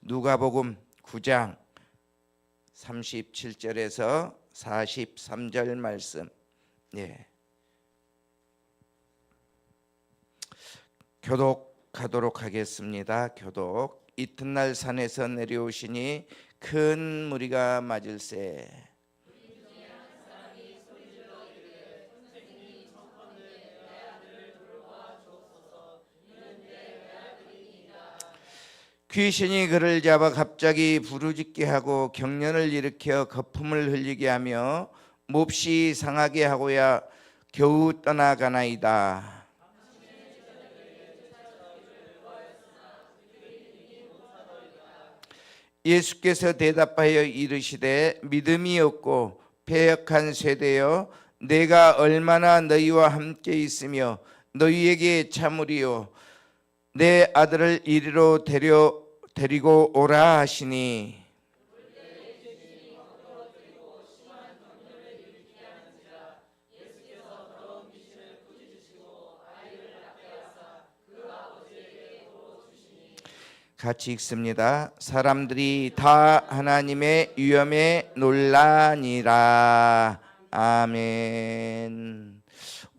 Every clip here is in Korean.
누가복음 9장 37절에서 43절 말씀. 교독하도록 하겠습니다. 교독. 이튿날 산에서 내려오시니 큰 무리가 맞을세. 귀신이 그를 잡아 갑자기 부르짖게 하고 경련을 일으켜 거품을 흘리게 하며 몹시 상하게 하고야 겨우 떠나가나이다. 예수께서 대답하여 이르시되 믿음이 없고 패역한 세대여, 내가 얼마나 너희와 함께 있으며 너희에게 참으리요. 내 아들을 이리로 데리고 오라 하시니 같이 읽습니다. 사람들이 다 하나님의 위엄에 놀라니라. 아멘.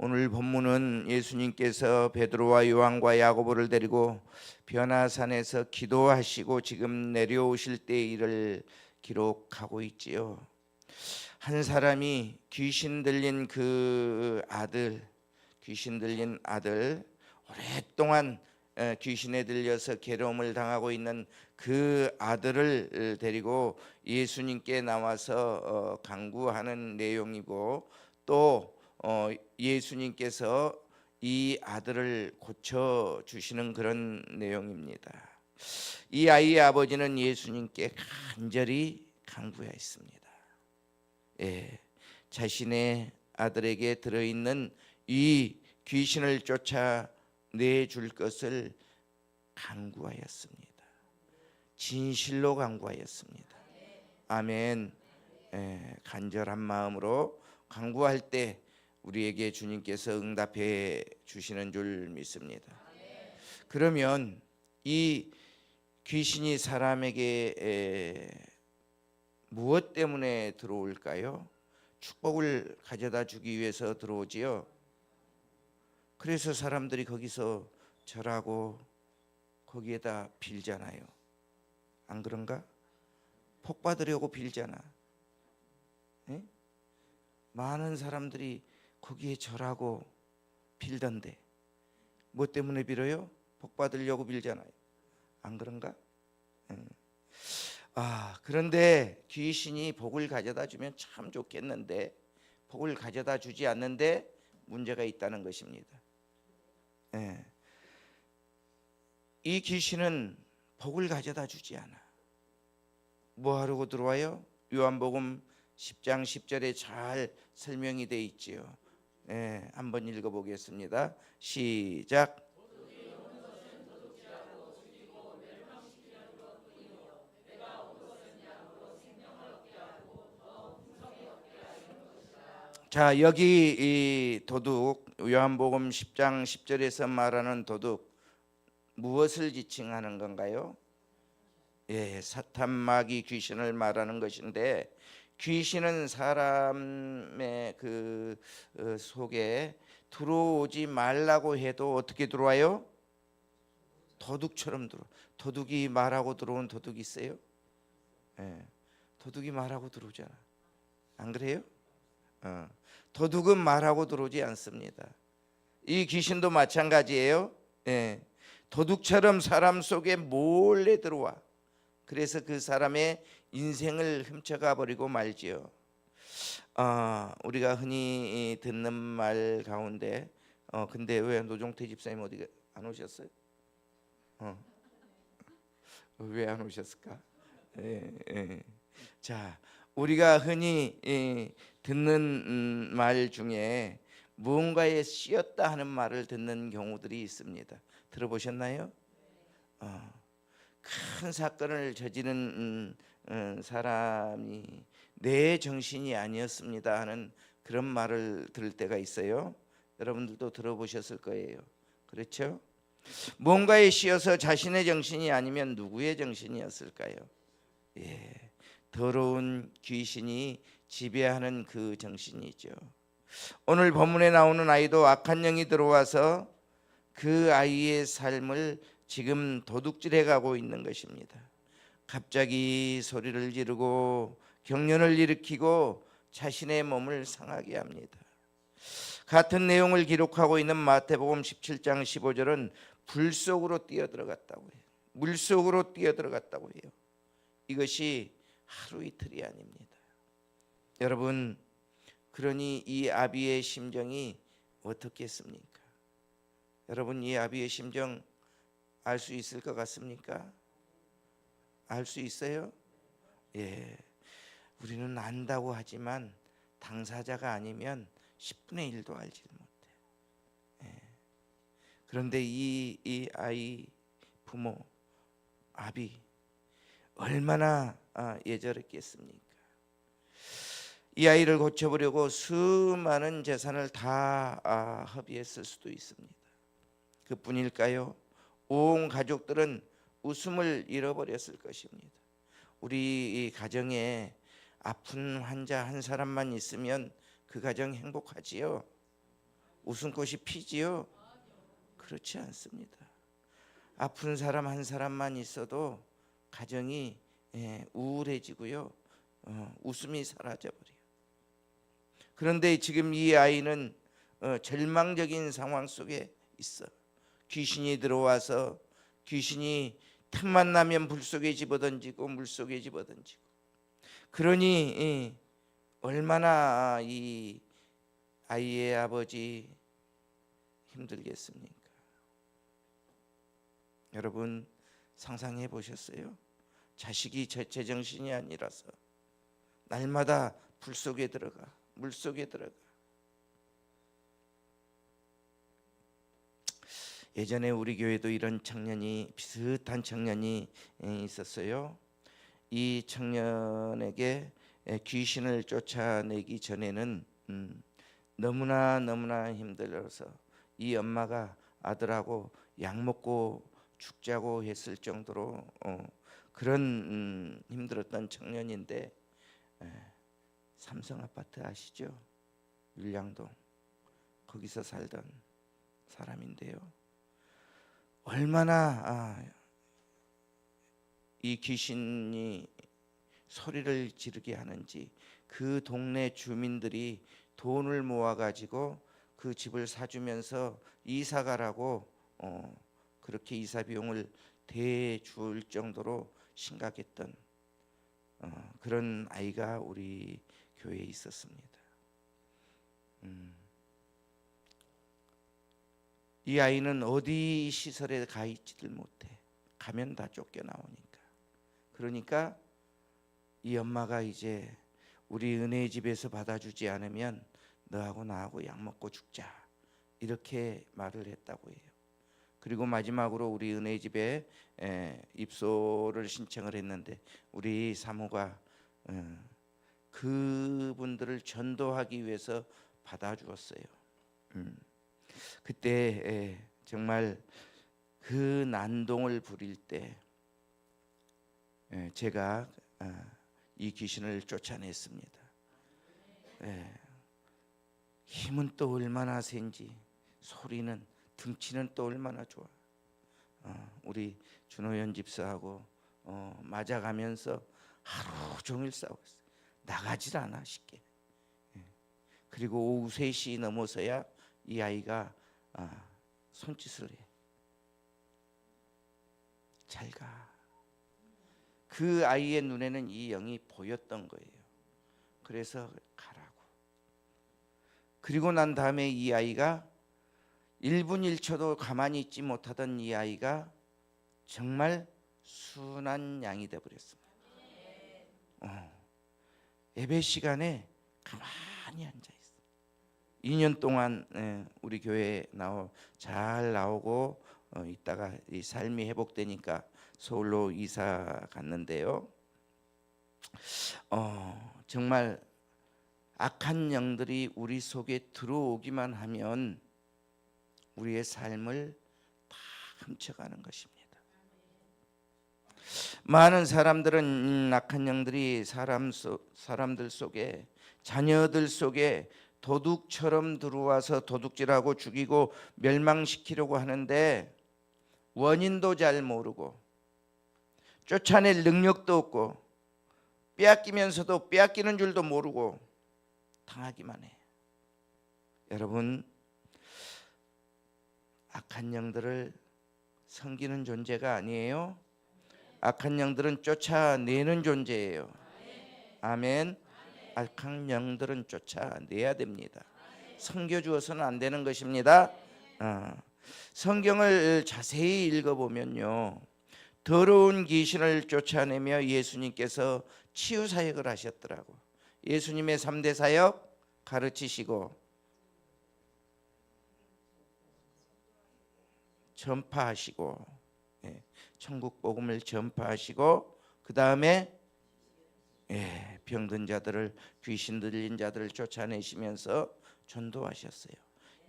오늘 본문은 예수님께서 베드로와 요한과 야고보를 데리고 변화산에서 기도하시고 지금 내려오실 때의 일을 기록하고 있지요. 한 사람이 귀신 들린 아들, 오랫동안 귀신에 들려서 괴로움을 당하고 있는 그 아들을 데리고 예수님께 나와서 간구하는 내용이고, 또 예수님께서 이 아들을 고쳐주시는 그런 내용입니다. 이 아이의 아버지는 예수님께 간절히 간구했습니다. 자신의 아들에게 들어있는 이 귀신을 쫓아내줄 것을 간구하였습니다. 진실로 간구하였습니다. 아멘. 간절한 마음으로 간구할 때 우리에게 주님께서 응답해 주시는 줄 믿습니다. 그러면 이 귀신이 사람에게 무엇 때문에 들어올까요? 축복을 가져다 주기 위해서 들어오지요. 그래서 사람들이 거기서 절하고 거기에다 빌잖아요. 안 그런가? 복 받으려고 빌잖아. 많은 사람들이 거기에 절하고 빌던데 뭐 때문에 빌어요? 복 받으려고 빌잖아요. 안 그런가? 그런데 귀신이 복을 가져다 주면 참 좋겠는데 복을 가져다 주지 않는데 문제가 있다는 것입니다. 이 귀신은 복을 가져다 주지 않아. 뭐 하려고 들어와요? 요한복음 10장 10절에 잘 설명이 되어 있지요. 한번 읽어보겠습니다. 시작. 자, 여기 이 도둑, 요한복음 10장 10절에서 말하는 도둑, 무엇을 지칭하는 건가요? 사탄, 마귀, 귀신을 말하는 것인데, 귀신은 사람의 속에 들어오지 말라고 해도 어떻게 들어와요? 도둑처럼 들어. 도둑이 말하고 들어온 도둑이 있어요? 도둑이 말하고 들어오잖아. 안 그래요? 도둑은 말하고 들어오지 않습니다. 이 귀신도 마찬가지예요. 도둑처럼 사람 속에 몰래 들어와. 그래서 그 사람의 인생을 훔쳐가 버리고 말지요. 우리가 흔히 듣는 말 가운데 근데 왜 노종태 집사님 어디 안 오셨어요? 왜 안 오셨을까? 자, 우리가 흔히 듣는 말 중에 무언가에 씌었다 하는 말을 듣는 경우들이 있습니다. 들어보셨나요? 큰 사건을 저지른 사람이 내 정신이 아니었습니다 하는 그런 말을 들을 때가 있어요. 여러분들도 들어보셨을 거예요. 그렇죠? 뭔가에 씌어서 자신의 정신이 아니면 누구의 정신이었을까요? 예, 더러운 귀신이 지배하는 그 정신이죠. 오늘 본문에 나오는 아이도 악한 영이 들어와서 그 아이의 삶을 지금 도둑질해 가고 있는 것입니다. 갑자기 소리를 지르고 경련을 일으키고 자신의 몸을 상하게 합니다. 같은 내용을 기록하고 있는 마태복음 17장 15절은 불 속으로 뛰어들어갔다고 해요. 물 속으로 뛰어들어갔다고 해요. 이것이 하루 이틀이 아닙니다. 여러분, 그러니 이 아비의 심정이 어떻겠습니까? 여러분, 이 아비의 심정 알 수 있을 것 같습니까? 알 수 있어요? 예. 우리는 안다고 하지만 당사자가 아니면 10분의 1도 알지 못해. 예. 그런데 이 아이 부모 아비 얼마나 예절했겠습니까? 이 아이를 고쳐보려고 수많은 재산을 다 허비했을 수도 있습니다. 그뿐일까요? 온 가족들은 웃음을 잃어버렸을 것입니다. 우리 이 가정에 아픈 환자 한 사람만 있으면 그 가정 행복하지요? 웃음꽃이 피지요? 그렇지 않습니다. 아픈 사람 한 사람만 있어도 가정이 우울해지고요, 웃음이 사라져버려요. 그런데 지금 이 아이는 절망적인 상황 속에 있어. 귀신이 들어와서 귀신이 틈만 나면 불 속에 집어던지고 물 속에 집어던지고. 그러니 얼마나 이 아이의 아버지 힘들겠습니까? 여러분 상상해 보셨어요? 자식이 제정신이 아니라서 날마다 불 속에 들어가, 물 속에 들어가. 예전에 우리 교회도 이런 청년이, 비슷한 청년이 있었어요. 이 청년에게 귀신을 쫓아내기 전에는 너무나 힘들어서 이 엄마가 아들하고 약 먹고 죽자고 했을 정도로 그런 힘들었던 청년인데, 삼성 아파트 아시죠? 율량동 거기서 살던 사람인데요. 얼마나 이 귀신이 소리를 지르게 하는지 그 동네 주민들이 돈을 모아가지고 그 집을 사주면서 이사 가라고 그렇게 이사 비용을 대줄 정도로 심각했던 그런 아이가 우리 교회에 있었습니다. 이 아이는 어디 시설에 가 있지를 못해. 가면 다 쫓겨나오니까. 그러니까 이 엄마가 이제 우리 은혜의 집에서 받아주지 않으면 너하고 나하고 약 먹고 죽자, 이렇게 말을 했다고 해요. 그리고 마지막으로 우리 은혜의 집에 입소를 신청을 했는데 우리 사모가 그분들을 전도하기 위해서 받아주었어요. 그때 정말 그 난동을 부릴 때 제가 이 귀신을 쫓아냈습니다. 힘은 또 얼마나 센지, 소리는, 등치는 또 얼마나 좋아. 우리 준호연 집사하고 맞아가면서 하루 종일 싸웠어요. 나가질 않아 쉽게. 그리고 오후 3시 넘어서야 이 아이가 손짓을 해. 잘 가. 그 아이의 눈에는 이 영이 보였던 거예요. 그래서 가라고. 그리고 난 다음에 이 아이가 1분 1초도 가만히 있지 못하던 이 아이가 정말 순한 양이 되어버렸습니다. 예배 시간에 가만히 앉아 있어. 2년 동안 우리 교회에 잘 나오고 있다가 이 삶이 회복되니까 서울로 이사 갔는데요. 정말 악한 영들이 우리 속에 들어오기만 하면 우리의 삶을 다 훔쳐가는 것입니다. 많은 사람들은 악한 영들이 사람들 속에, 자녀들 속에 도둑처럼 들어와서 도둑질하고 죽이고 멸망시키려고 하는데 원인도 잘 모르고 쫓아낼 능력도 없고 빼앗기면서도 빼앗기는 줄도 모르고 당하기만 해. 여러분, 악한 영들을 섬기는 존재가 아니에요. 악한 영들은 쫓아내는 존재예요. 아멘. 악한 영들은 쫓아내야 됩니다. 섬겨주어서는 안 되는 것입니다. 성경을 자세히 읽어보면요, 더러운 귀신을 쫓아내며 예수님께서 치유사역을 하셨더라고. 예수님의 3대 사역 가르치시고 전파하시고, 천국 복음을 전파하시고, 그 다음에 병든 자들을, 귀신 들린 자들을 쫓아내시면서 전도하셨어요.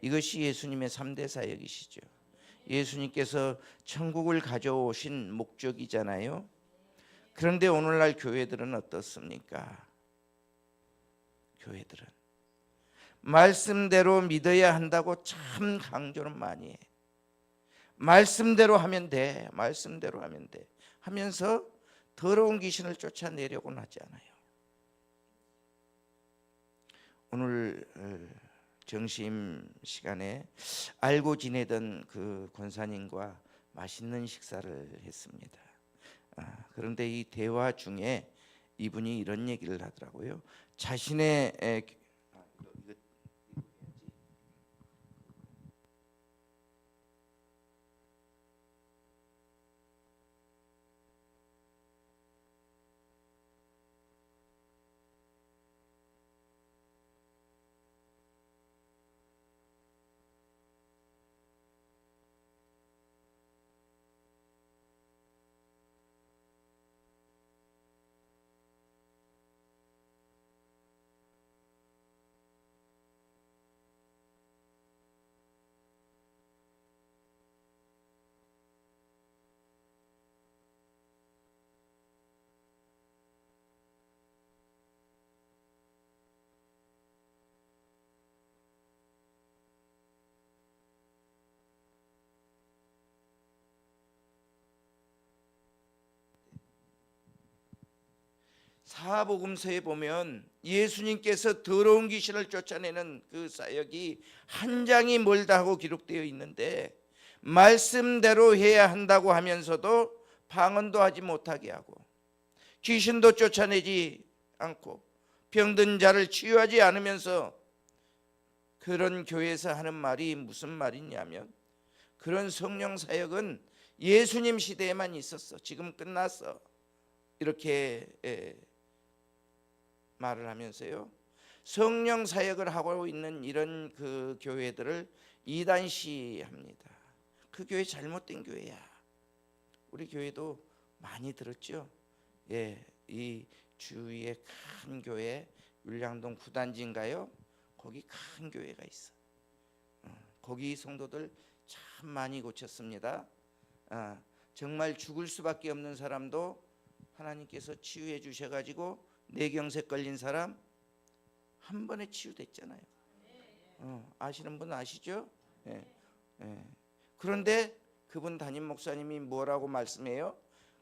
이것이 예수님의 3대 사역이시죠. 예수님께서 천국을 가져오신 목적이잖아요. 그런데 오늘날 교회들은 어떻습니까? 교회들은 말씀대로 믿어야 한다고 참 강조는 많이 해. 말씀대로 하면 돼, 말씀대로 하면 돼 하면서 더러운 귀신을 쫓아내려고는 하지 않아요. 오늘 점심 시간에 알고 지내던 그 권사님과 맛있는 식사를 했습니다. 그런데 이 대화 중에 이분이 이런 얘기를 하더라고요. 자신의 사복음서에 보면 예수님께서 더러운 귀신을 쫓아내는 그 사역이 한 장이 멀다 하고 기록되어 있는데, 말씀대로 해야 한다고 하면서도 방언도 하지 못하게 하고 귀신도 쫓아내지 않고 병든 자를 치유하지 않으면서, 그런 교회에서 하는 말이 무슨 말이냐면, 그런 성령 사역은 예수님 시대에만 있었어, 지금 끝났어, 이렇게 말을 하면서요, 성령 사역을 하고 있는 이런 그 교회들을 이단시합니다. 그 교회 잘못된 교회야. 우리 교회도 많이 들었죠. 이 주위에 큰 교회, 율량동 구단지인가요? 거기 큰 교회가 있어. 거기 성도들 참 많이 고쳤습니다. 정말 죽을 수밖에 없는 사람도 하나님께서 치유해 주셔가지고 뇌경색 걸린 사람 한 번에 치유됐잖아요. 아시는 분 아시죠? 그런데 그분 담임 목사님이 뭐라고 말씀해요?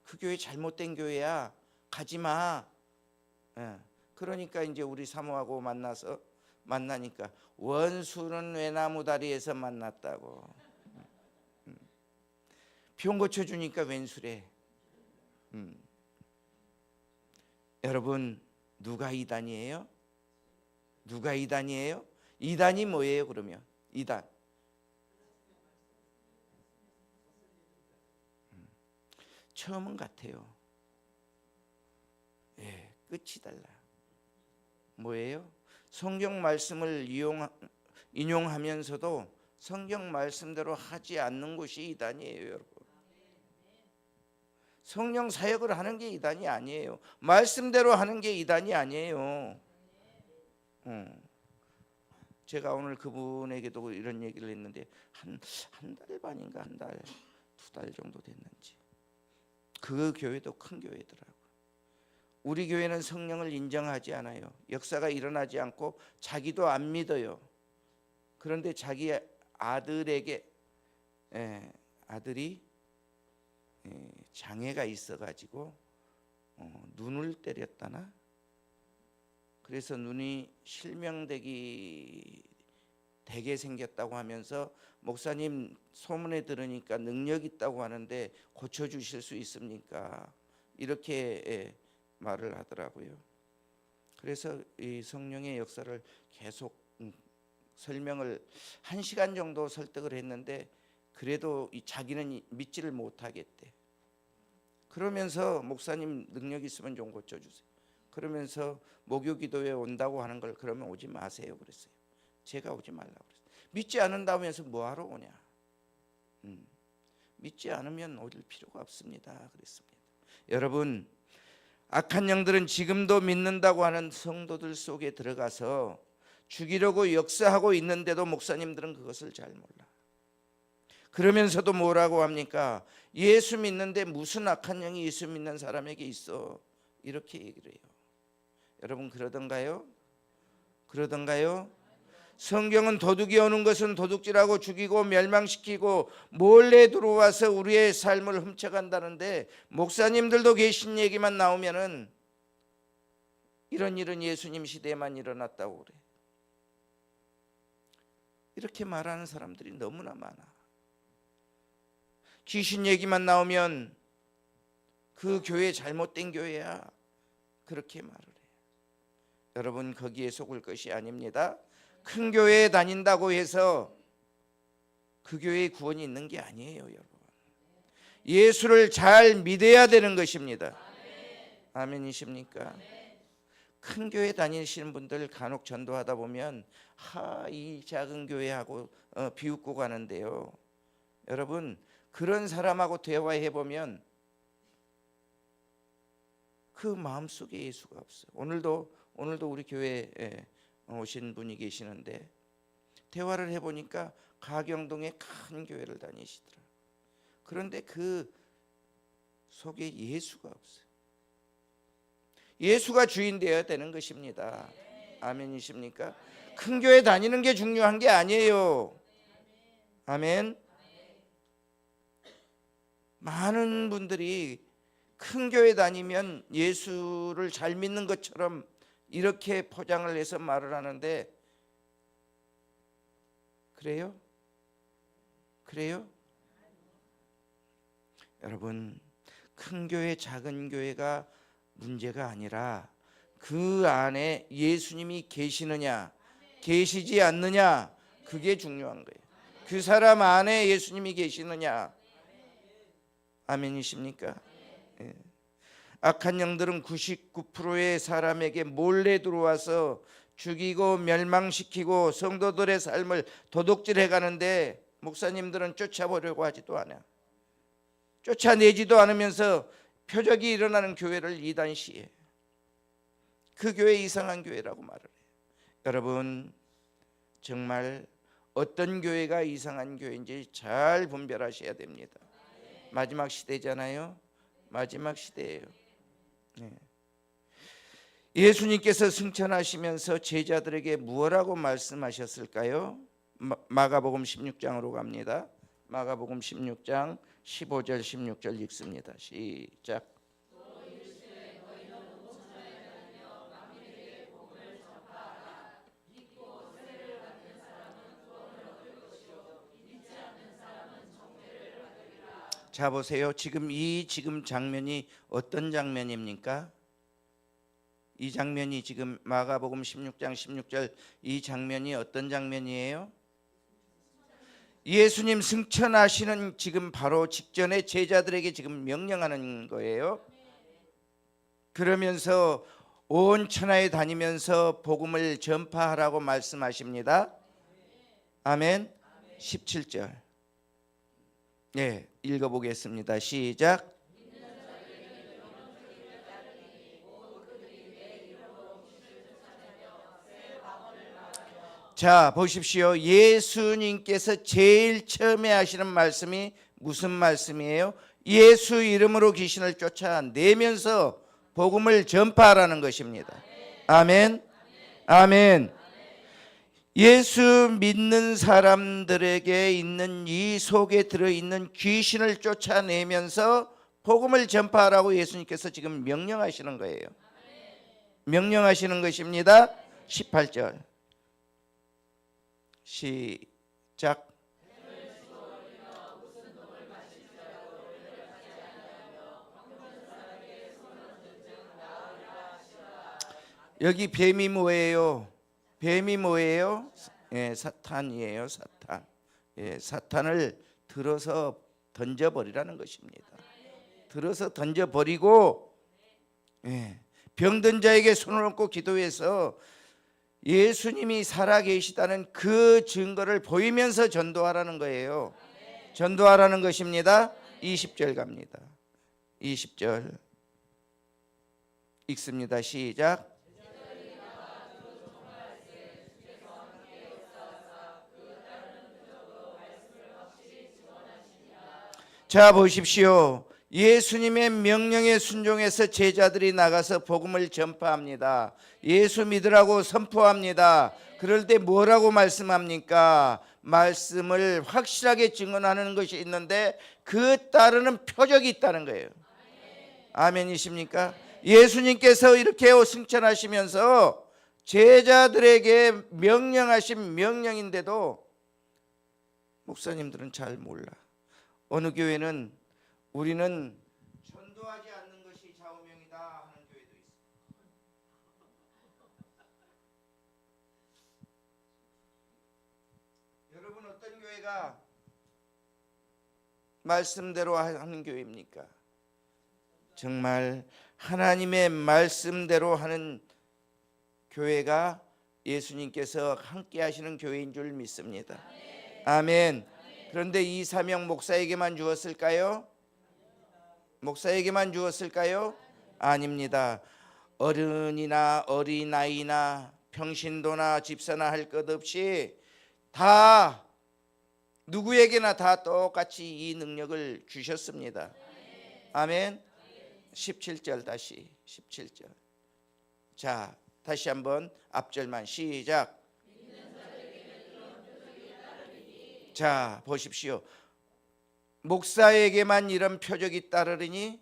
그 교회 잘못된 교회야, 가지 마. 그러니까 이제 우리 사모하고 만나니까 원수는 외나무 다리에서 만났다고. 병 고쳐주니까 왼수래. 여러분, 누가 이단이에요? 누가 이단이에요? 이단이 뭐예요? 그러면 이단, 처음은 같아요. 끝이 달라. 뭐예요? 성경 말씀을 인용하면서도 성경 말씀대로 하지 않는 것이 이단이에요, 여러분. 성령 사역을 하는 게 이단이 아니에요. 말씀대로 하는 게 이단이 아니에요. 제가 오늘 그분에게도 이런 얘기를 했는데 한 달 반인가 한 달, 2달 정도 됐는지. 그 교회도 큰 교회더라고요. 우리 교회는 성령을 인정하지 않아요. 역사가 일어나지 않고 자기도 안 믿어요. 그런데 자기 아들에게 아들이 장애가 있어가지고 눈을 때렸다나, 그래서 눈이 실명되기 되게 생겼다고 하면서 목사님 소문에 들으니까 능력 있다고 하는데 고쳐주실 수 있습니까? 이렇게 말을 하더라고요. 그래서 이 성령의 역사를 계속 설명을 1시간 정도 설득을 했는데 그래도 자기는 믿지를 못하겠대. 그러면서 목사님 능력 있으면 좀 고쳐주세요. 그러면서 목요기도에 온다고 하는 걸 그러면 오지 마세요 그랬어요. 제가 오지 말라고 그랬어요. 믿지 않는다면서 뭐하러 오냐. 믿지 않으면 올 필요가 없습니다 그랬습니다. 여러분, 악한 영들은 지금도 믿는다고 하는 성도들 속에 들어가서 죽이려고 역사하고 있는데도 목사님들은 그것을 잘 몰라. 그러면서도 뭐라고 합니까? 예수 믿는데 무슨 악한 영이 예수 믿는 사람에게 있어, 이렇게 얘기를 해요. 여러분, 그러던가요? 그러던가요? 성경은 도둑이 오는 것은 도둑질하고 죽이고 멸망시키고 몰래 들어와서 우리의 삶을 훔쳐간다는데, 목사님들도 계신 얘기만 나오면은 이런 일은 예수님 시대에만 일어났다고 그래. 이렇게 말하는 사람들이 너무나 많아. 귀신 얘기만 나오면 그 교회 잘못된 교회야, 그렇게 말을 해요. 여러분, 거기에 속을 것이 아닙니다. 큰 교회에 다닌다고 해서 그 교회에 구원이 있는 게 아니에요. 여러분, 예수를 잘 믿어야 되는 것입니다. 아멘이십니까? 큰 교회 다니시는 분들 간혹 전도하다 보면 이 작은 교회하고 비웃고 가는데요. 여러분, 그런 사람하고 대화해 보면 그 마음속에 예수가 없어요. 오늘도 우리 교회에 오신 분이 계시는데 대화를 해보니까 가경동의 큰 교회를 다니시더라고요. 그런데 그 속에 예수가 없어요. 예수가 주인 되어야 되는 것입니다. 아멘이십니까? 큰 교회 다니는 게 중요한 게 아니에요. 아멘. 많은 분들이 큰 교회 다니면 예수를 잘 믿는 것처럼 이렇게 포장을 해서 말을 하는데, 그래요? 그래요? 여러분, 큰 교회 작은 교회가 문제가 아니라 그 안에 예수님이 계시느냐 계시지 않느냐, 그게 중요한 거예요. 그 사람 안에 예수님이 계시느냐. 아멘이십니까? 예. 악한 영들은 99%의 사람에게 몰래 들어와서 죽이고 멸망시키고 성도들의 삶을 도둑질해 가는데 목사님들은 쫓아보려고 하지도 않아. 쫓아내지도 않으면서 표적이 일어나는 교회를 이단시해. 그 교회 이상한 교회라고 말을 해요. 여러분, 정말 어떤 교회가 이상한 교회인지 잘 분별하셔야 됩니다. 마지막 시대잖아요. 마지막 시대예요. 네. 예수님께서 승천하시면서 제자들에게 무엇라고 말씀하셨을까요? 마가복음 16장으로 갑니다. 마가복음 16장 15절 16절 읽습니다. 시작. 자, 보세요. 지금 장면이 어떤 장면입니까? 이 장면이 지금 마가복음 16장 16절 이 장면이 어떤 장면이에요? 예수님 승천하시는 지금 바로 직전에 제자들에게 지금 명령하는 거예요. 그러면서 온 천하에 다니면서 복음을 전파하라고 말씀하십니다. 아멘. 17절. 네, 읽어보겠습니다. 시작. 자, 보십시오. 예수님께서 제일 처음에 하시는 말씀이 무슨 말씀이에요? 예수 이름으로 귀신을 쫓아내면서 복음을 전파하라는 것입니다. 아멘. 아멘. 예수 믿는 사람들에게 있는 이 속에 들어있는 귀신을 쫓아내면서 복음을 전파하라고 예수님께서 지금 명령하시는 거예요. 명령하시는 것입니다. 18절 시작. 여기 뱀이 뭐예요? 뱀이 뭐예요? 예, 사탄이에요. 사탄. 예, 사탄을 들어서 던져버리라는 것입니다. 들어서 던져버리고, 예, 병든 자에게 손을 얹고 기도해서 예수님이 살아계시다는 그 증거를 보이면서 전도하라는 거예요. 전도하라는 것입니다. 20절 갑니다. 20절 읽습니다. 시작. 자, 보십시오. 예수님의 명령에 순종해서 제자들이 나가서 복음을 전파합니다. 예수 믿으라고 선포합니다. 그럴 때 뭐라고 말씀합니까? 말씀을 확실하게 증언하는 것이 있는데 그 따르는 표적이 있다는 거예요. 아멘이십니까? 예수님께서 이렇게 승천하시면서 제자들에게 명령하신 명령인데도 목사님들은 잘 몰라. 어느 교회는 우리는 전도하지 않는 것이 좌우명이다 하는 교회도 있습니다. 여러분, 어떤 교회가 말씀대로 하는 교회입니까? 정말 하나님의 말씀대로 하는 교회가 예수님께서 함께 하시는 교회인 줄 믿습니다. 아멘. 그런데 이 사명 목사에게만 주었을까요? 목사에게만 주었을까요? 아닙니다. 어른이나 어린아이나 평신도나 집사나 할 것 없이 다 누구에게나 다 똑같이 이 능력을 주셨습니다. 아멘. 17절 다시 17절. 자, 다시 한번 앞절만 시작. 자, 보십시오. 목사에게만 이런 표적이 따르리니?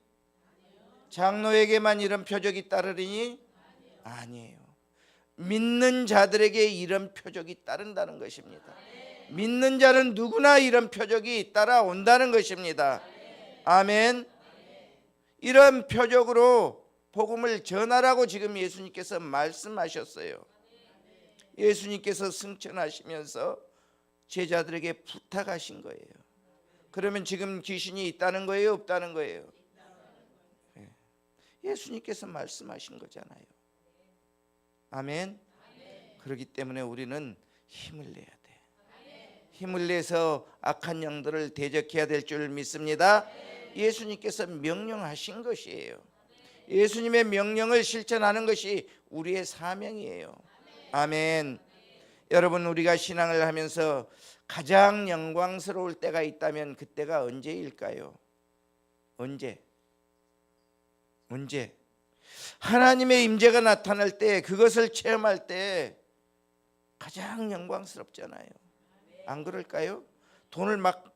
장로에게만 이런 표적이 따르리니? 아니에요. 믿는 자들에게 이런 표적이 따른다는 것입니다. 믿는 자는 누구나 이런 표적이 따라온다는 것입니다. 아멘. 이런 표적으로 복음을 전하라고 지금 예수님께서 말씀하셨어요. 예수님께서 승천하시면서 제자들에게 부탁하신 거예요. 그러면 지금 귀신이 있다는 거예요? 없다는 거예요? 예수님께서 말씀하신 거잖아요. 아멘. 그렇기 때문에 우리는 힘을 내야 돼. 힘을 내서 악한 영들을 대적해야 될 줄 믿습니다. 예수님께서 명령하신 것이에요. 예수님의 명령을 실천하는 것이 우리의 사명이에요. 아멘. 여러분, 우리가 신앙을 하면서 가장 영광스러울 때가 있다면 그때가 언제일까요? 언제? 하나님의 임재가 나타날 때, 그것을 체험할 때 가장 영광스럽잖아요. 안 그럴까요? 돈을 막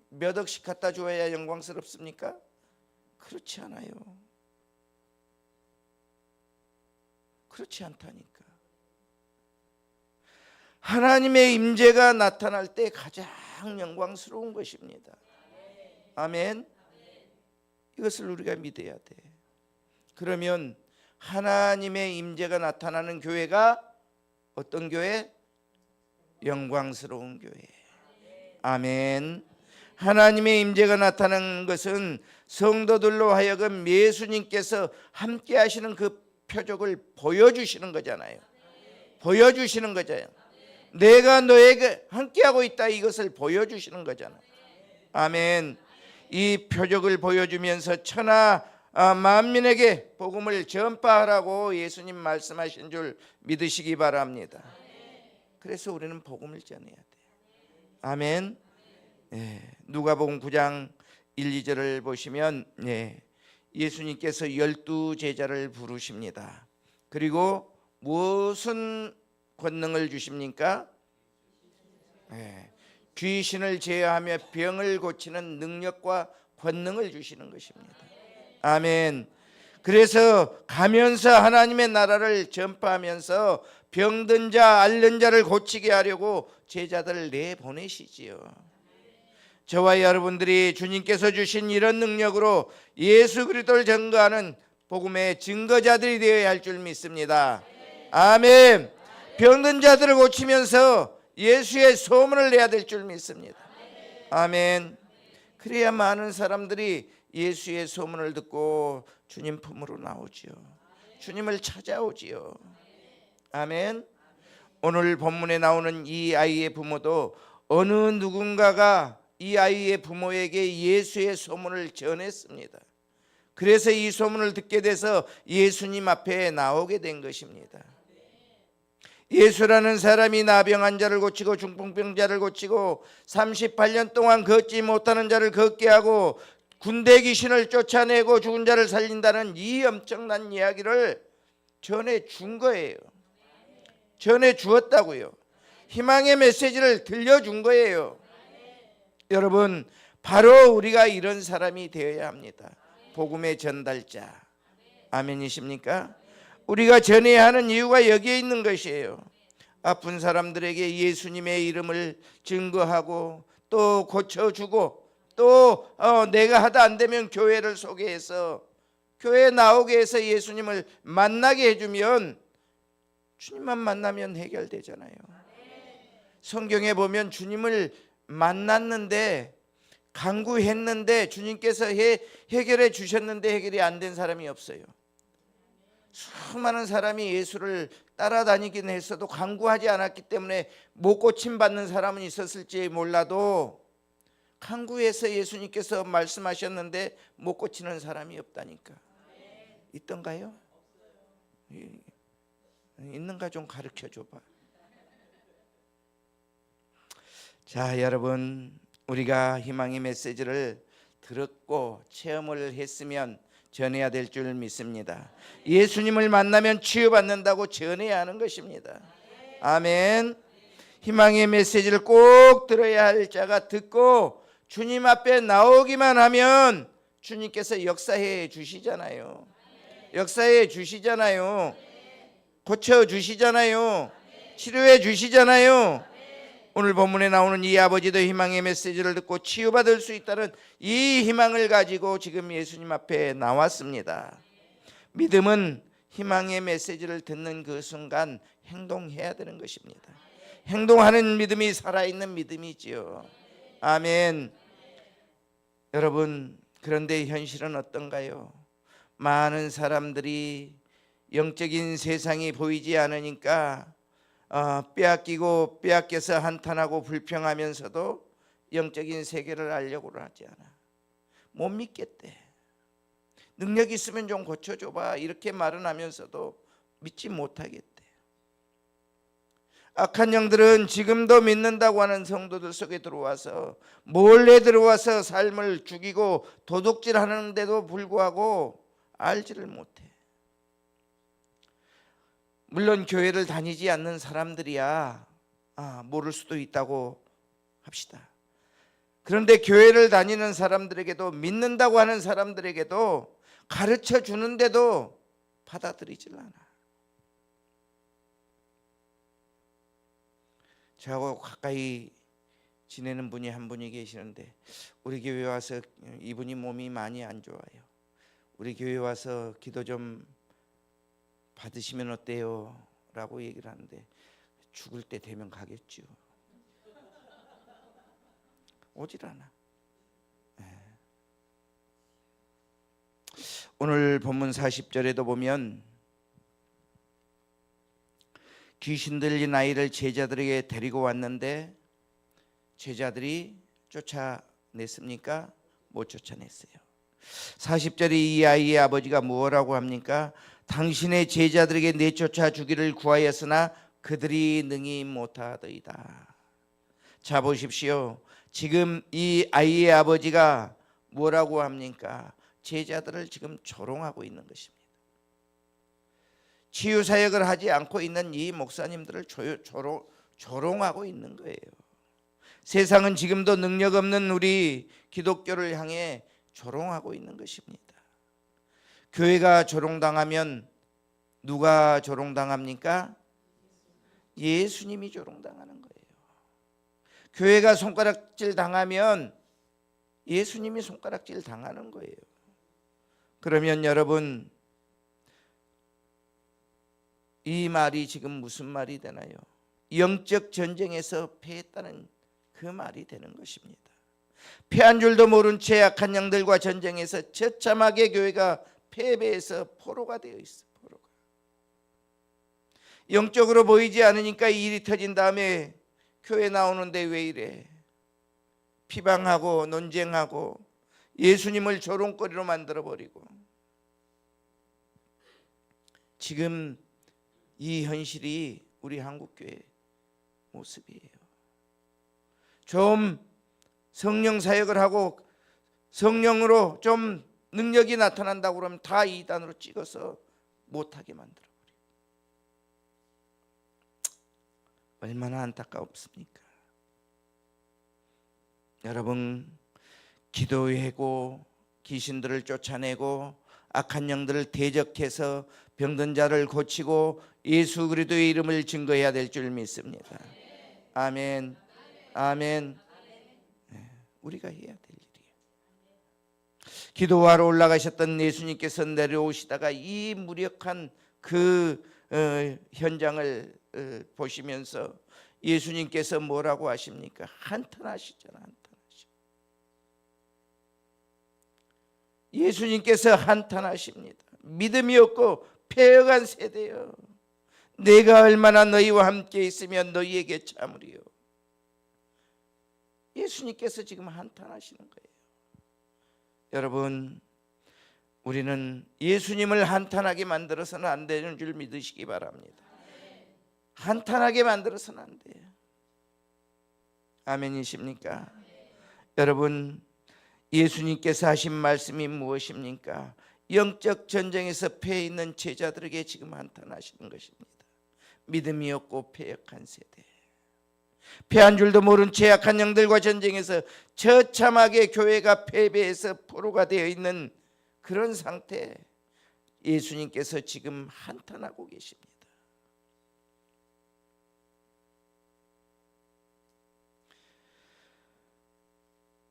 몇 억씩 갖다 줘야 영광스럽습니까? 그렇지 않아요. 그렇지 않다니까. 하나님의 임재가 나타날 때 가장 영광스러운 것입니다. 아멘. 이것을 우리가 믿어야 돼. 그러면 하나님의 임재가 나타나는 교회가 어떤 교회? 영광스러운 교회. 아멘. 하나님의 임재가 나타나는 것은 성도들로 하여금 예수님께서 함께 하시는 그 표적을 보여주시는 거잖아요. 보여주시는 거잖아요. 내가 너에게 함께하고 있다, 이것을 보여주시는 거잖아요. 아멘. 이 표적을 보여주면서 천하 만민에게 복음을 전파하라고 예수님 말씀하신 줄 믿으시기 바랍니다. 그래서 우리는 복음을 전해야 돼요. 아멘. 누가복음 9장 1, 2절을 보시면 예수님께서 12제자를 부르십니다. 그리고 무슨 권능을 주십니까? 귀신을 제어하며 병을 고치는 능력과 권능을 주시는 것입니다. 아멘. 그래서 가면서 하나님의 나라를 전파하면서 병든 자, 앓는 자를 고치게 하려고 제자들을 내보내시지요. 저와 여러분들이 주님께서 주신 이런 능력으로 예수 그리스도를 증거하는 복음의 증거자들이 되어야 할 줄 믿습니다. 아멘. 병든 자들을 고치면서 예수의 소문을 내야 될 줄 믿습니다. 아멘. 그래야 많은 사람들이 예수의 소문을 듣고 주님 품으로 나오지요. 주님을 찾아오지요. 아멘. 오늘 본문에 나오는 이 아이의 부모도 어느 누군가가 이 아이의 부모에게 예수의 소문을 전했습니다. 그래서 이 소문을 듣게 돼서 예수님 앞에 나오게 된 것입니다. 예수라는 사람이 나병한 자를 고치고 중풍병자를 고치고 38년 동안 걷지 못하는 자를 걷게 하고 군대 귀신을 쫓아내고 죽은 자를 살린다는 이 엄청난 이야기를 전해 준 거예요. 전해 주었다고요. 희망의 메시지를 들려준 거예요. 여러분, 바로 우리가 이런 사람이 되어야 합니다. 복음의 전달자. 아멘이십니까? 우리가 전해야 하는 이유가 여기에 있는 것이에요. 아픈 사람들에게 예수님의 이름을 증거하고 또 고쳐주고 또 내가 하다 안 되면 교회를 소개해서 교회에 나오게 해서 예수님을 만나게 해주면 주님만 만나면 해결되잖아요. 성경에 보면 주님을 만났는데 간구했는데 주님께서 해결해 주셨는데 해결이 안 된 사람이 없어요. 수많은 사람이 예수를 따라다니긴 했어도 간구하지 않았기 때문에 못 고침받는 사람은 있었을지 몰라도 간구해서 예수님께서 말씀하셨는데 못 고치는 사람이 없다니까. 있던가요? 있는가 좀 가르쳐 줘봐. 자, 여러분, 우리가 희망의 메시지를 들었고 체험을 했으면 전해야 될 줄 믿습니다. 예수님을 만나면 치유받는다고 전해야 하는 것입니다. 아멘. 희망의 메시지를 꼭 들어야 할 자가 듣고 주님 앞에 나오기만 하면 주님께서 역사해 주시잖아요. 역사해 주시잖아요. 고쳐 주시잖아요. 치료해 주시잖아요. 오늘 본문에 나오는 이 아버지도 희망의 메시지를 듣고 치유받을 수 있다는 이 희망을 가지고 지금 예수님 앞에 나왔습니다. 믿음은 희망의 메시지를 듣는 그 순간 행동해야 되는 것입니다. 행동하는 믿음이 살아있는 믿음이지요. 아멘. 여러분, 그런데 현실은 어떤가요? 많은 사람들이 영적인 세상이 보이지 않으니까 빼앗기고 빼앗겨서 한탄하고 불평하면서도 영적인 세계를 알려고 하지 않아. 못 믿겠대. 능력 있으면 좀 고쳐줘봐 이렇게 말은 하면서도 믿지 못하겠대. 악한 영들은 지금도 믿는다고 하는 성도들 속에 들어와서 몰래 들어와서 삶을 죽이고 도둑질하는데도 불구하고 알지를 못해. 물론 교회를 다니지 않는 사람들이야 모를 수도 있다고 합시다. 그런데 교회를 다니는 사람들에게도 믿는다고 하는 사람들에게도 가르쳐 주는데도 받아들이질 않아. 저하고 가까이 지내는 분이 한 분이 계시는데 우리 교회 와서 이분이 몸이 많이 안 좋아요. 우리 교회 와서 기도 좀 받으시면 어때요? 라고 얘기를 하는데 죽을 때 되면 가겠죠. 오질 않아. 오늘 본문 40절에도 보면 귀신 들린 아이를 제자들에게 데리고 왔는데 제자들이 쫓아냈습니까? 못 쫓아냈어요. 40절에 이 아이의 아버지가 뭐라고 합니까? 당신의 제자들에게 내쫓아 주기를 구하였으나 그들이 능히 못하더이다. 자 보십시오. 지금 이 아이의 아버지가 뭐라고 합니까? 제자들을 지금 조롱하고 있는 것입니다. 치유 사역을 하지 않고 있는 이 목사님들을 조롱하고 있는 거예요. 세상은 지금도 능력 없는 우리 기독교를 향해 조롱하고 있는 것입니다. 교회가 조롱당하면 누가 조롱당합니까? 예수님이 조롱당하는 거예요. 교회가 손가락질 당하면 예수님이 손가락질 당하는 거예요. 그러면 여러분, 이 말이 지금 무슨 말이 되나요? 영적 전쟁에서 패했다는 그 말이 되는 것입니다. 패한 줄도 모른 채 약한 영들과 전쟁에서 처참하게 교회가 패배해서 포로가 되어 있어. 포로가. 영적으로 보이지 않으니까 일이 터진 다음에 교회 나오는데 왜 이래? 비방하고 논쟁하고 예수님을 조롱거리로 만들어버리고. 지금 이 현실이 우리 한국교회 모습이에요. 좀 성령 사역을 하고 성령으로 좀 능력이 나타난다고 그러면 다 이단으로 찍어서 못하게 만들어버려요. 얼마나 안타깝습니까? 여러분, 기도하고 귀신들을 쫓아내고 악한 영들을 대적해서 병든 자를 고치고 예수 그리스도의 이름을 증거해야 될 줄 믿습니다. 아멘. 아멘. 네, 우리가 해야 될 일이에요. 기도하러 올라가셨던 예수님께서 내려오시다가 이 무력한 그 현장을 보시면서 예수님께서 뭐라고 하십니까? 한탄하시잖아. 한탄하시. 예수님께서 한탄하십니다. 믿음이 없고 패역한 세대여, 내가 얼마나 너희와 함께 있으면 너희에게 참으리요. 예수님께서 지금 한탄하시는 거예요. 여러분, 우리는 예수님을 한탄하게 만들어서는 안 되는 줄 믿으시기 바랍니다. 한탄하게 만들어서는 안 돼요. 아멘이십니까? 여러분, 예수님께서 하신 말씀이 무엇입니까? 영적 전쟁에서 패해 있는 제자들에게 지금 한탄하시는 것입니다. 믿음이 없고 패역한 세대, 패한 줄도 모른 죄악한 영들과 전쟁에서 처참하게 교회가 패배해서 포로가 되어 있는 그런 상태, 예수님께서 지금 한탄하고 계십니다.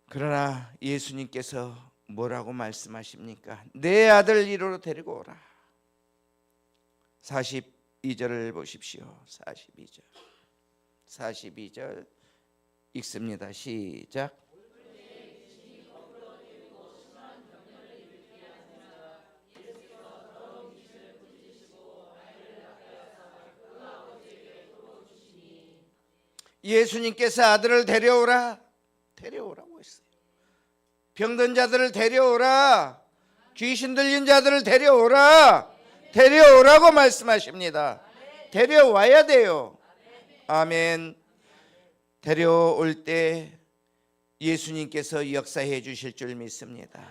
그러나 예수님께서 뭐라고 말씀하십니까? 내 아들 이리로 데리고 오라. 42절을 보십시오. 42절 읽습니다. 시작. 예수님께서 아들을 데려오라. 데려오라고 했어요. 병든 자들을 데려오라. 귀신 들린 자들을 데려오라. 데려오라고 말씀하십니다. 데려와야 돼요. 아멘. 데려올 때 예수님께서 역사해 주실 줄 믿습니다.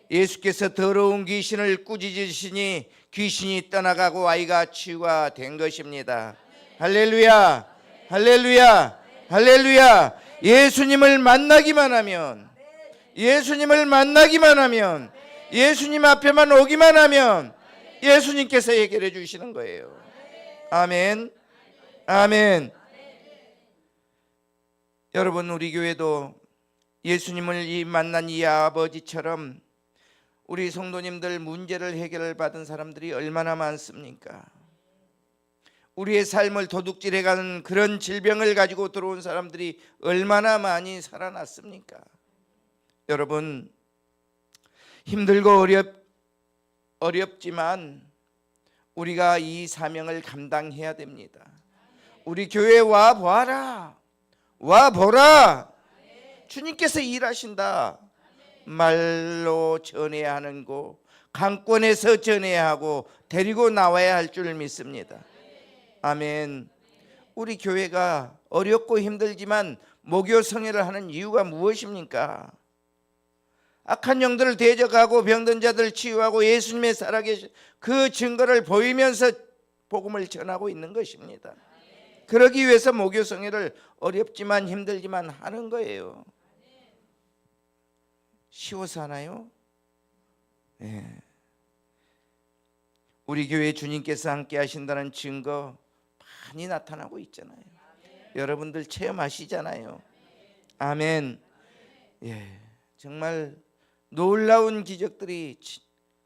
예수께서 더러운 귀신을 꾸짖으시니 귀신이 떠나가고 아이가 치유가 된 것입니다. 할렐루야. 할렐루야. 할렐루야. 예수님을 만나기만 하면, 예수님을 만나기만 하면, 예수님 앞에만 오기만 하면 예수님께서 해결해 주시는 거예요. 아멘. 아멘. 여러분, 우리 교회도 예수님을 만난 이 아버지처럼 우리 성도님들 문제를 해결을 받은 사람들이 얼마나 많습니까? 우리의 삶을 도둑질해가는 그런 질병을 가지고 들어온 사람들이 얼마나 많이 살아났습니까? 여러분, 힘들고 어렵지만 우리가 이 사명을 감당해야 됩니다. 우리 교회에 와 보아라. 와 보라. 주님께서 일하신다. 말로 전해야 하는 거, 강권에서 전해야 하고 데리고 나와야 할 줄 믿습니다. 아멘. 우리 교회가 어렵고 힘들지만 모교 성회를 하는 이유가 무엇입니까? 악한 영들을 대적하고 병든 자들을 치유하고 예수님의 살아계신 그 증거를 보이면서 복음을 전하고 있는 것입니다. 그러기 위해서 모교 성회를 어렵지만 힘들지만 하는 거예요. 쉬워서 하나요? 네. 우리 교회 주님께서 함께 하신다는 증거 많이 나타나고 있잖아요. 여러분들 체험하시잖아요. 아멘. 예, 정말 놀라운 기적들이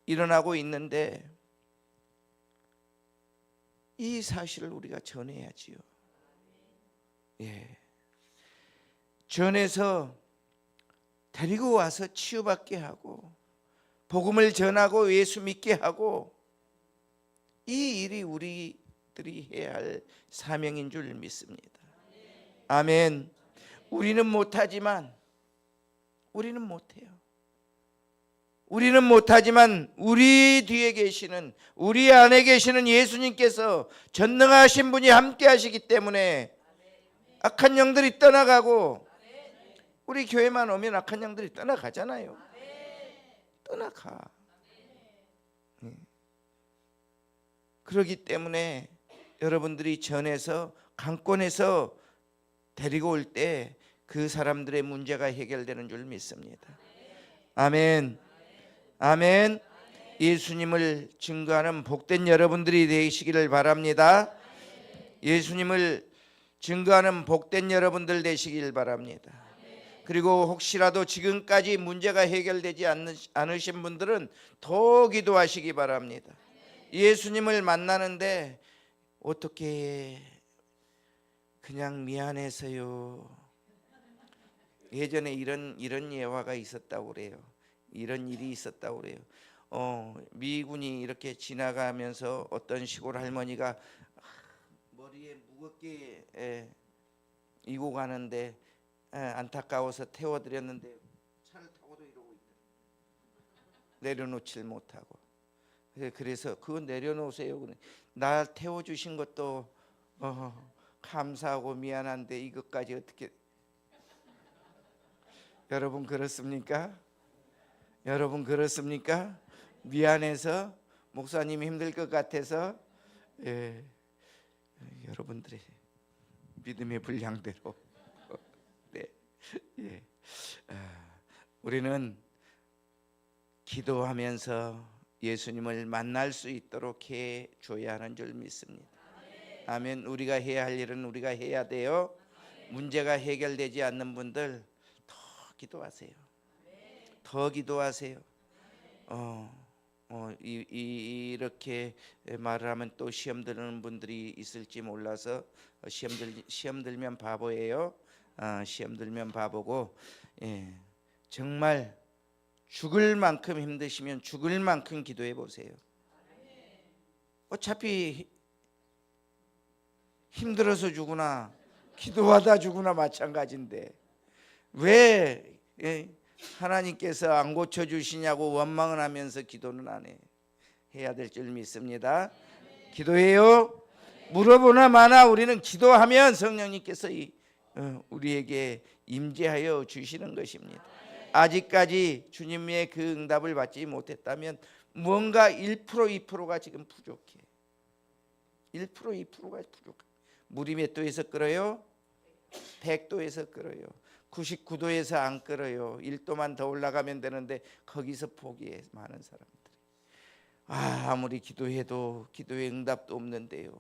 일어나고 있는데 이 사실을 우리가 전해야지요. 예, 전해서 데리고 와서 치유받게 하고 복음을 전하고 예수 믿게 하고, 이 일이 우리들이 해야 할 사명인 줄 믿습니다. 아멘. 우리는 못하지만 우리는 못해요. 우리는 못하지만 우리 뒤에 계시는, 우리 안에 계시는 예수님께서 전능하신 분이 함께 하시기 때문에 악한 영들이 떠나가고, 우리 교회만 오면 악한 영들이 떠나가잖아요. 떠나가. 그렇기 때문에 여러분들이 전해서 강권해서 데리고 올 때 그 사람들의 문제가 해결되는 줄 믿습니다. 아멘. 아멘. 예수님을 증거하는 복된 여러분들이 되시기를 바랍니다. 예수님을 증거하는 복된 여러분들 되시길 바랍니다. 그리고 혹시라도 지금까지 문제가 해결되지 않으신 분들은 더 기도하시기 바랍니다. 예수님을 만나는데 어떻게 그냥 미안해서요. 예전에 이런 예화가 있었다고 그래요. 이런 일이 있었다고 그래요. 미군이 이렇게 지나가면서 어떤 시골 할머니가 머리에 무겁게 이고 가는데 안타까워서 태워드렸는데 차를 타고도 이러고 있다. 내려놓질 못하고. 그래서 그거 내려놓으세요. 나 태워주신 것도 감사하고 미안한데 이것까지 어떻게. 여러분 그렇습니까? 여러분 그렇습니까? 미안해서, 목사님이 힘들 것 같아서, 여러분들의 믿음의 분량대로 네. 예. 우리는 기도하면서 예수님을 만날 수 있도록 해 줘야 하는 줄 믿습니다. 아멘. 우리가 해야 할 일은 우리가 해야 돼요. 문제가 해결되지 않는 분들 더 기도하세요. 더 기도하세요. 이렇게 말을 하면 또 시험 드는 분들이 있을지 몰라서 시험 들면 바보예요. 시험 들면 바보고, 정말 죽을 만큼 힘드시면 죽을 만큼 기도해 보세요. 어차피 힘들어서 죽으나 기도하다 죽으나 마찬가지인데 왜 하나님께서 안 고쳐주시냐고 원망을 하면서 기도는 안 해. 해야 될 줄 믿습니다. 기도해요. 물어보나 마나 우리는 기도하면 성령님께서 우리에게 임재하여 주시는 것입니다. 아직까지 주님의 그 응답을 받지 못했다면 뭔가 1% 2%가 지금 부족해. 1% 2%가 부족해. 물이 몇 도에서 끓어요? 100도에서 끓어요. 99도에서 안 끓어요. 1도만 더 올라가면 되는데 거기서 포기해. 많은 사람들이 아무리 기도해도 기도의 응답도 없는데요.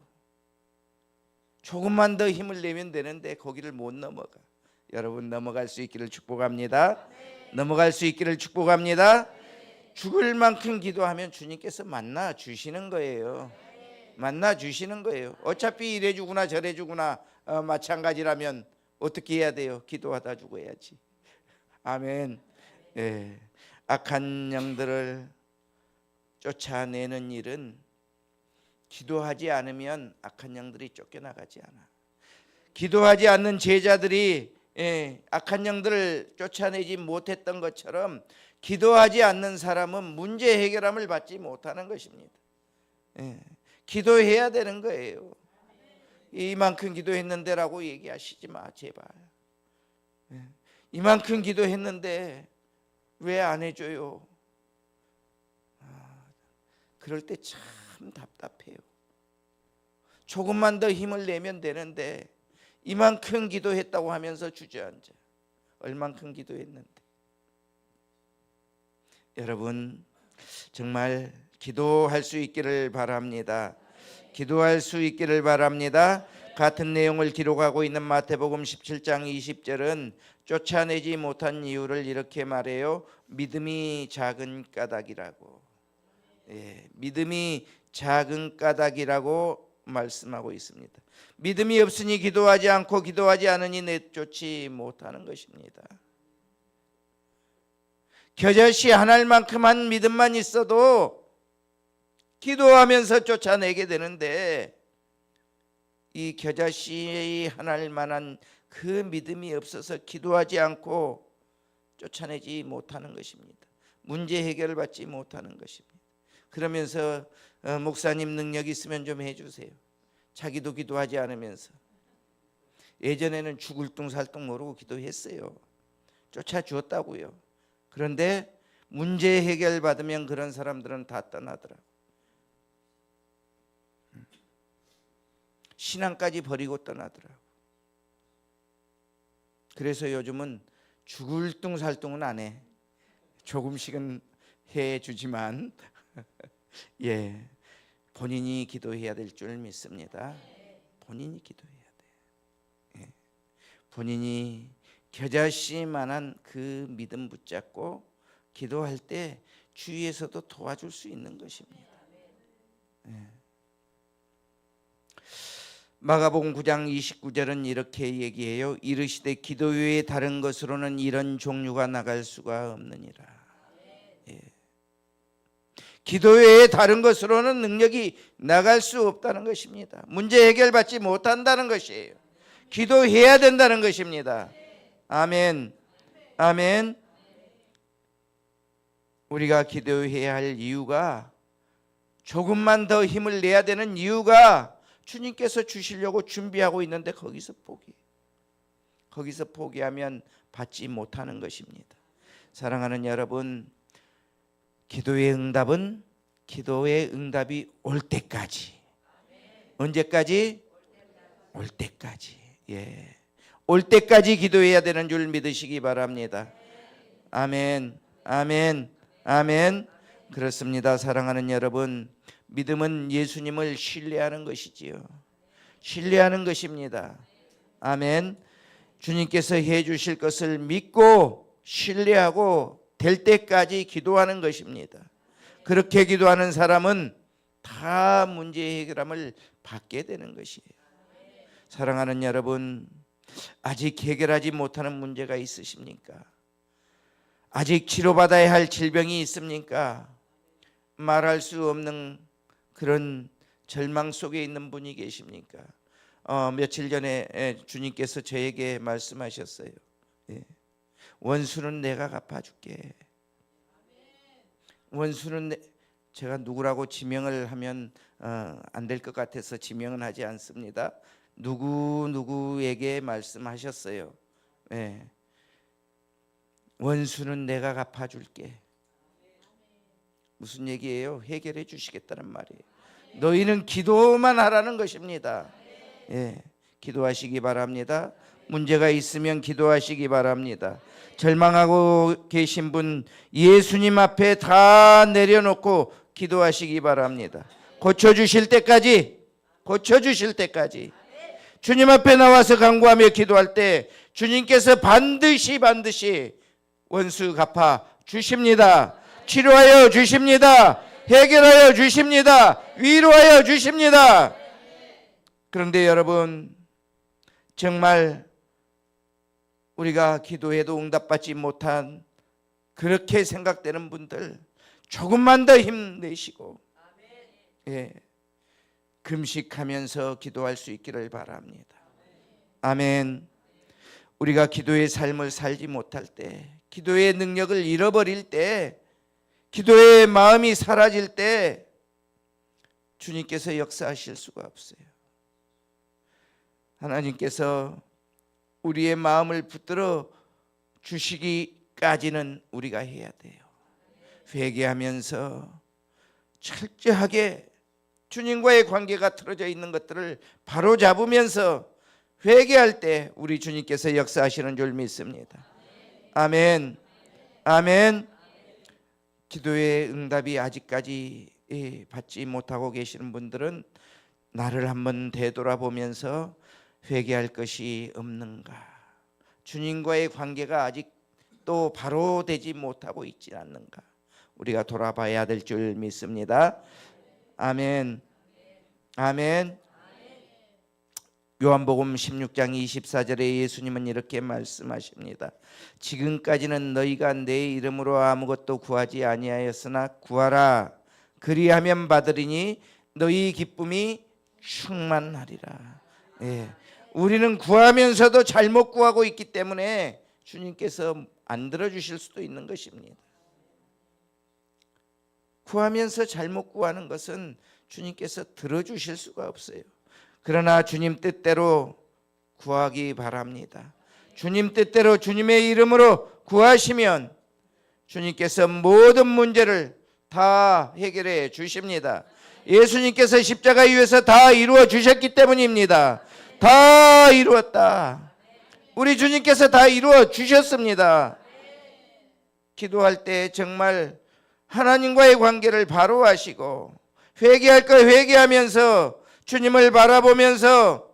조금만 더 힘을 내면 되는데 거기를 못 넘어가. 여러분 넘어갈 수 있기를 축복합니다. 넘어갈 수 있기를 축복합니다. 죽을 만큼 기도하면 주님께서 만나 주시는 거예요. 만나 주시는 거예요. 어차피 이래 주구나 저래 주구나 마찬가지라면 어떻게 해야 돼요? 기도하다 죽어야지. 아멘. 악한 영들을 쫓아내는 일은 기도하지 않으면 악한 영들이 쫓겨나가지 않아. 기도하지 않는 제자들이 악한 영들을 쫓아내지 못했던 것처럼 기도하지 않는 사람은 문제 해결함을 받지 못하는 것입니다. 기도해야 되는 거예요. 이만큼 기도했는데라고 얘기하시지 마 제발. 이만큼 기도했는데 왜 안 해줘요? 그럴 때 참 답답해요. 조금만 더 힘을 내면 되는데 이만큼 기도했다고 하면서 주저앉아. 얼만큼 기도했는데. 여러분 정말 기도할 수 있기를 바랍니다. 기도할 수 있기를 바랍니다. 같은 내용을 기록하고 있는 마태복음 17장 20절은 쫓아내지 못한 이유를 이렇게 말해요. 믿음이 작은 까닭이라고. 믿음이 작은 까닭이라고 말씀하고 있습니다. 믿음이 없으니 기도하지 않고 기도하지 않으니 내쫓지 못하는 것입니다. 겨자씨 하나만큼만 믿음만 있어도 기도하면서 쫓아내게 되는데 이 겨자씨 하나일 만한 그 믿음이 없어서 기도하지 않고 쫓아내지 못하는 것입니다. 문제 해결을 받지 못하는 것입니다. 그러면서 목사님 능력 있으면 좀 해주세요. 자기도 기도하지 않으면서. 예전에는 죽을 뚱살뚱 모르고 기도했어요. 쫓아주었다고요. 그런데 문제 해결 받으면 그런 사람들은 다 떠나더라고요. 신앙까지 버리고 떠나더라고요. 그래서 요즘은 죽을 뚱살뚱은 안 해. 조금씩은 해주지만 본인이 기도해야 될 줄 믿습니다. 본인이 기도해야 돼. 본인이 겨자씨만한 그 믿음 붙잡고 기도할 때 주위에서도 도와줄 수 있는 것입니다. 마가복음 9장 29절은 이렇게 얘기해요. 이르시되 기도 외에 다른 것으로는 이런 종류가 나갈 수가 없느니라. 기도 외에 다른 것으로는 능력이 나갈 수 없다는 것입니다. 문제 해결받지 못한다는 것이에요. 기도해야 된다는 것입니다. 아멘. 아멘. 우리가 기도해야 할 이유가, 조금만 더 힘을 내야 되는 이유가 주님께서 주시려고 준비하고 있는데 거기서 포기하면 받지 못하는 것입니다. 사랑하는 여러분, 기도의 응답이 올 때까지. 언제까지? 올 때까지. 올 때까지 기도해야 되는 줄 믿으시기 바랍니다. 아멘. 아멘. 아멘. 그렇습니다. 사랑하는 여러분, 믿음은 예수님을 신뢰하는 것이지요. 신뢰하는 것입니다. 아멘. 주님께서 해 주실 것을 믿고 신뢰하고 될 때까지 기도하는 것입니다. 그렇게 기도하는 사람은 다 문제 해결함을 받게 되는 것이에요. 사랑하는 여러분, 아직 해결하지 못하는 문제가 있으십니까? 아직 치료받아야 할 질병이 있습니까? 말할 수 없는 그런 절망 속에 있는 분이 계십니까? 며칠 전에 주님께서 저에게 말씀하셨어요. 원수는 내가 갚아줄게. 원수는 제가 누구라고 지명을 하면 안 될 것 같아서 지명은 하지 않습니다. 누구에게 말씀하셨어요. 원수는 내가 갚아줄게. 무슨 얘기예요? 해결해 주시겠다는 말이에요. 너희는 기도만 하라는 것입니다. 기도하시기 바랍니다. 문제가 있으면 기도하시기 바랍니다. 절망하고 계신 분 예수님 앞에 다 내려놓고 기도하시기 바랍니다. 고쳐주실 때까지, 주님 앞에 나와서 간구하며 기도할 때 주님께서 반드시 원수 갚아 주십니다. 치료하여 주십니다. 해결하여 주십니다. 위로하여 주십니다. 그런데 여러분, 정말 우리가 기도해도 응답받지 못한 그렇게 생각되는 분들, 조금만 더 힘내시고 금식하면서 기도할 수 있기를 바랍니다. 아멘. 우리가 기도의 삶을 살지 못할 때, 기도의 능력을 잃어버릴 때, 기도의 마음이 사라질 때 주님께서 역사하실 수가 없어요. 하나님께서 우리의 마음을 붙들어 주시기까지는 우리가 해야 돼요. 회개하면서 철저하게 주님과의 관계가 틀어져 있는 것들을 바로 잡으면서 회개할 때 우리 주님께서 역사하시는 줄 믿습니다. 아멘. 아멘. 기도의 응답이 아직까지 받지 못하고 계시는 분들은 나를 한번 되돌아보면서 회개할 것이 없는가, 주님과의 관계가 아직도 바로 되지 못하고 있지 않는가, 우리가 돌아봐야 될 줄 믿습니다. 아멘. 아멘. 요한복음 16장 24절에 예수님은 이렇게 말씀하십니다. 지금까지는 너희가 내 이름으로 아무것도 구하지 아니하였으나 구하라, 그리하면 받으리니 너희 기쁨이 충만하리라. 우리는 구하면서도 잘못 구하고 있기 때문에 주님께서 안 들어주실 수도 있는 것입니다. 구하면서 잘못 구하는 것은 주님께서 들어주실 수가 없어요. 그러나 주님 뜻대로 구하기 바랍니다. 주님 뜻대로 주님의 이름으로 구하시면 주님께서 모든 문제를 다 해결해 주십니다. 예수님께서 십자가 위에서 다 이루어 주셨기 때문입니다. 다 이루었다. 우리 주님께서 다 이루어 주셨습니다. 기도할 때 정말 하나님과의 관계를 바로 하시고 회개할 거 회개하면서 주님을 바라보면서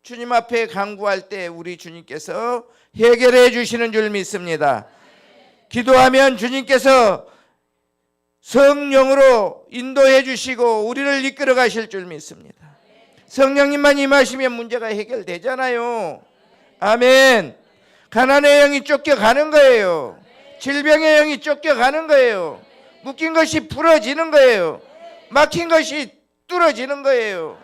주님 앞에 간구할 때 우리 주님께서 해결해 주시는 줄 믿습니다. 기도하면 주님께서 성령으로 인도해 주시고 우리를 이끌어 가실 줄 믿습니다. 성령님만 임하시면 문제가 해결되잖아요. 아멘. 가난의 영이 쫓겨가는 거예요. 질병의 영이 쫓겨가는 거예요. 묶인 것이 풀어지는 거예요. 막힌 것이 뚫어지는 거예요.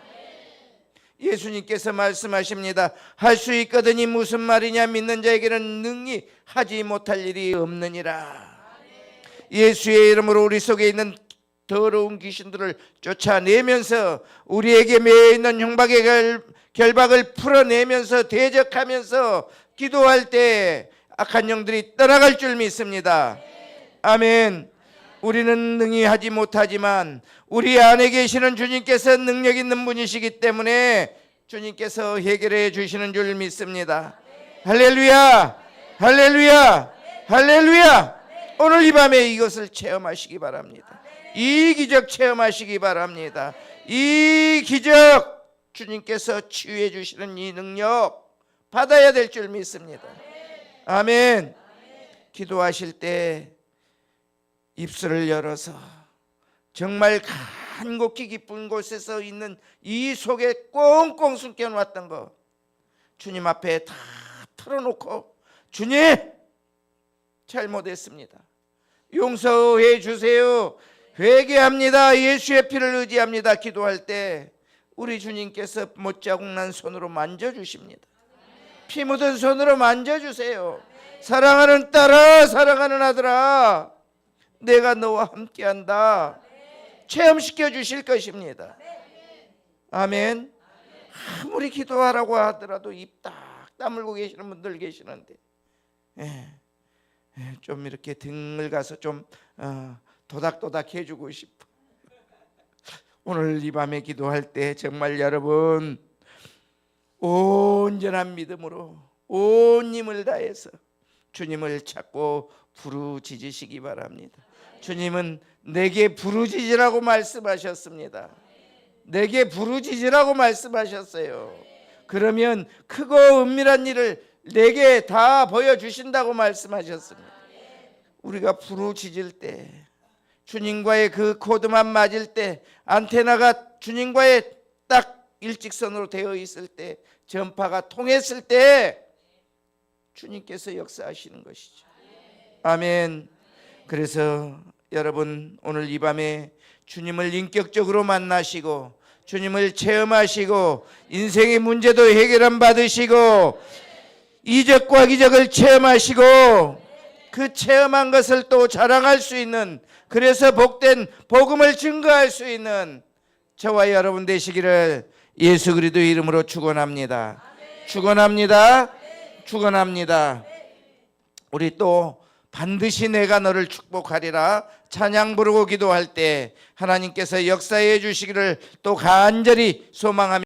예수님께서 말씀하십니다. 할 수 있거든이 무슨 말이냐, 믿는 자에게는 능히 하지 못할 일이 없느니라. 예수의 이름으로 우리 속에 있는 더러운 귀신들을 쫓아내면서 우리에게 매여있는 흉박의 결박을 풀어내면서 대적하면서 기도할 때 악한 영들이 떠나갈 줄 믿습니다. 아멘. 우리는 능히 하지 못하지만 우리 안에 계시는 주님께서 능력 있는 분이시기 때문에 주님께서 해결해 주시는 줄 믿습니다. 할렐루야, 할렐루야, 할렐루야. 오늘 이 밤에 이것을 체험하시기 바랍니다. 이 기적 체험하시기 바랍니다. 이 기적, 주님께서 치유해 주시는 이 능력 받아야 될 줄 믿습니다. 아멘. 기도하실 때 입술을 열어서 정말 간곡히 깊은 곳에서 있는 이 속에 꽁꽁 숨겨놨던 거 주님 앞에 다 털어놓고, 주님 잘못했습니다, 용서해 주세요, 회개합니다, 예수의 피를 의지합니다. 기도할 때 우리 주님께서 못자국 난 손으로 만져주십니다. 피 묻은 손으로 만져주세요. 사랑하는 딸아, 사랑하는 아들아, 내가 너와 함께한다. 체험시켜 주실 것입니다. 아멘. 아무리 기도하라고 하더라도 입 딱 다물고 계시는 분들 계시는데 좀 이렇게 등을 가서 좀 도닥도닥 해주고 싶어. 오늘 이 밤에 기도할 때 정말 여러분 온전한 믿음으로 온 힘을 다해서 주님을 찾고 부르짖으시기 바랍니다. 주님은 내게 부르짖으라고 말씀하셨습니다. 내게 부르짖으라고 말씀하셨어요. 그러면 크고 은밀한 일을 내게 다 보여주신다고 말씀하셨습니다. 우리가 부르짖을 때, 주님과의 그 코드만 맞을 때, 안테나가 주님과의 딱 일직선으로 되어 있을 때, 전파가 통했을 때 주님께서 역사하시는 것이죠. 아멘. 그래서 여러분 오늘 이 밤에 주님을 인격적으로 만나시고 주님을 체험하시고 인생의 문제도 해결함 받으시고 이적과 기적을 체험하시고 그 체험한 것을 또 자랑할 수 있는, 그래서 복된 복음을 증거할 수 있는 저와 여러분 되시기를 예수 그리스도의 이름으로 축원합니다. 축원합니다. 축원합니다. 우리 또 반드시 내가 너를 축복하리라 찬양 부르고 기도할 때 하나님께서 역사해 주시기를 또 간절히 소망합니다.